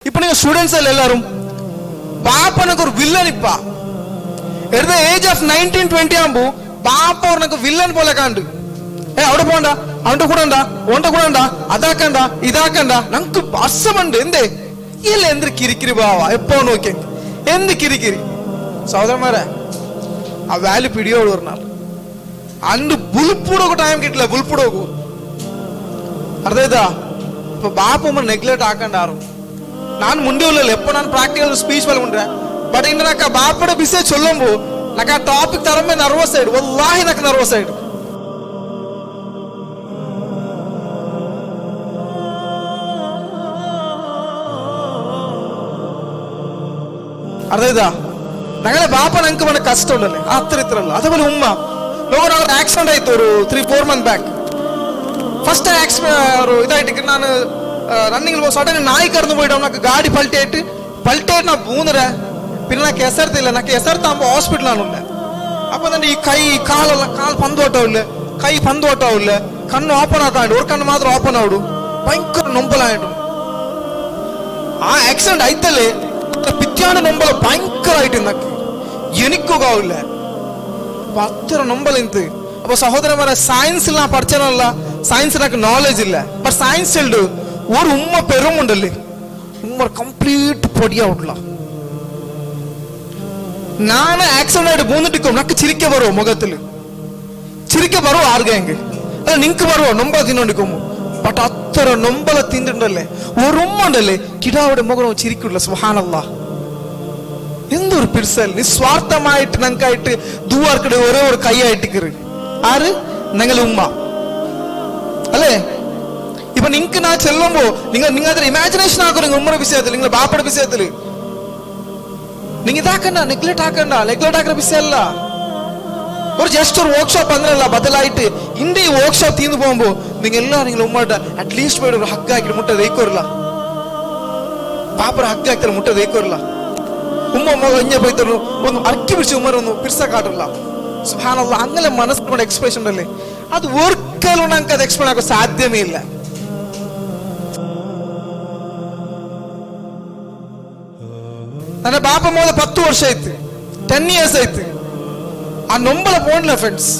இப்ப நீங்க ஸ்டூடெண்ட்ஸ் எல்லாரும் பாப்பனுக்கு ஒரு வில்லன் இப்பா எட் த ஏஜ் ஆஃப் 19-20 ஆம்பு பாப்ப உனக்கு வில்லன் போல காண்டு അവിടെ പോണ്ട അവന്റെ കൂടെ ഉണ്ടാ ഓന്റെ കൂടെ ഉണ്ടാ അതാക്കണ്ട ഇതാക്കണ്ട നമുക്ക് അസമുണ്ട് എന്തേ ഇല്ല എന്ത് കിരിക്കിരി ബാവാ എപ്പോ നോക്കി എന്ത് കിരിക്കിരി സഹോദരന്മാരെ ആ വാല്യൂ പിടിയോട് പറഞ്ഞാൽ അണ്ട് ബുൾപ്പൂടൊക്കെ ടൈം കിട്ടില്ല ബുൾപ്പൂടൊക്കെ അർത്ഥം ഇപ്പൊ ബാപ്പ നെഗ്ലക്ട് ആക്കണ്ടാറും நான் முண்டே இல்ல எப்ப நான் பிராக்டிகல் ஸ்பீச் வல பண்றேன் பட் இங்க నాకు బాపడ బిసే చొల్లంబో నాకు ఆ టాపిక్ తరమే నర్వస్ అయ్యాడు వల్లాహి నాకు నర్వస్ అయ్యాడు అర్థమైందా నగల బాప నంక మన కష్టం ఉండలే ఆత్రిత్రಲ್ಲ അതുപോലെ ഉമ്മ ലോകർ അവർ ആക്സിഡന്റ് ആയിতো ഒരു 3-4 months back ഫസ്റ്റ് ആക്സിഡന്റ് ഒരു ഇതായിട്ട് ഞാൻ റണ്ണിങ്ങിൽ പോ സഡൻ നായി കടന്നു പോയിട്ടോ నాకు గాడి പൾട്ടേറ്റ് నా ബൂന്നര പിന്നെ నాకు എസർത്തില്ല నాకు എസർത്താകുമ്പോ ഹോസ്പിറ്റലാണ് അപ്പൊ തന്നെ ഈ കൈ കാൽ പന്തോട്ടാവില്ല കൈ പന്തോട്ടാവില്ല കണ്ണ് ഓപ്പൺ ആക്കാണ്ട് ഒരു കണ്ണ് മാത്രം ഓപ്പൺ ആവിടു ഭയങ്കര നൊമ്പലായിട്ടു ആ ആക്സിഡന്റ് ആയിത്തല്ലേ പിറ്റാണ്ട് നൊമ്പല ഭയങ്കരമായിട്ട് నాకు എനിക്കുകാവില്ല അപ്പൊ അത്ര നൊമ്പലിന്ത് അപ്പൊ സഹോദരന്മാരെ സയൻസിൽ ഞാൻ പഠിച്ചനല്ല സയൻസ് నాకు నాలెడ్జ్ ഇല്ല ബട്ട് സയൻസ് ഉണ്ട് ഒരു ഉമ്മ പെരുമുണ്ടല്ലേ ഉമ്മ കംപ്ലീറ്റ് പൊടിയാവില്ല ನಾನು ಆಕ್ಸಿಡೆಂಟ್ ಆയിട്ട് പോന്നിട്ടിക്കും నాకు ചിരിക്ക ಬರುವ മുഖത്തിൽ ചിരിക്ക ಬರುವ ആർക്കെങ്കിൽ അല്ല നിങ്ങൾക്ക് ಬರುವ നൊമ്പല തിന്നോണ്ടിക്കും ബട്ട് അത്ര നൊമ്പല തിന്നിട്ടുണ്ടല്ലേ ഒരു ഉമ്മ ഉണ്ടല്ലേ കിടാവിടെ മുഖം ചിരിക്കില്ല സുബ്ഹാനല്ലാഹ് എന്തൊരു പിർസൽ നിസ്വാർത്ഥമായിട്ട് ഞങ്ങൾക്കായിട്ട് ദുആർക്കടെ ഒരേ ഒരു കൈയായിട്ട് ആര് ഞങ്ങളെ ഉമ്മ അല്ലേ ഇപ്പൊ നിങ്ങൾക്ക് ഞാൻ ചെല്ലുമ്പോ നിങ്ങൾ ഇമാജിനേഷൻ ആക്കും ഉമ്മയുടെ വിഷയത്തിൽ നിങ്ങൾ ബാപ്പയുടെ വിഷയത്തിൽ നിങ്ങൾ ഇതാക്കണ്ട നെഗ്ലക്ട് ആക്കുന്ന വിഷയമല്ല ഒരു ജസ്റ്റ് ഒരു വർക്ക്ഷോപ്പ് അങ്ങനെയല്ല ബദലായിട്ട് ഇന്റെ ഈ വർക്ക്ഷോപ്പ് തീർന്നു പോകുമ്പോ നിങ്ങൾ ഉമ്മയുടെ അറ്റ്ലീസ്റ്റ് പോയിട്ട് ഒരു ഹഗ് ആക്കി മുട്ട തേക്കോറില്ല ബാപ്പയുടെ ഹഗ് ആക്കി മുട്ട തേക്കോറില്ല ഉമ്മ ഇഞ്ഞ പോയി ഒന്ന് അരക്കി പിടിച്ച് ഉമ്മ ഒന്ന് പിർസ കാട്ടില്ല സുബ്ഹാനല്ലാഹ് അങ്ങനെ മനസ്സിലുള്ള എക്സ്പ്രഷൻ ഉണ്ടല്ലേ അത് ഒരിക്കലും നമുക്ക് അത് എക്സ്പ്ലെയിൻ ആക്കാൻ സാധ്യമേ ഇല്ല ನನ್ನ ಬಾಪ ಮೋದ 10 ವರ್ಷ ಆಯ್ತು 10 years ಆಯ್ತು ಆ ನೊಂಬಲ ಪೋಂಡ್ಲ ಫ್ರೆಂಡ್ಸ್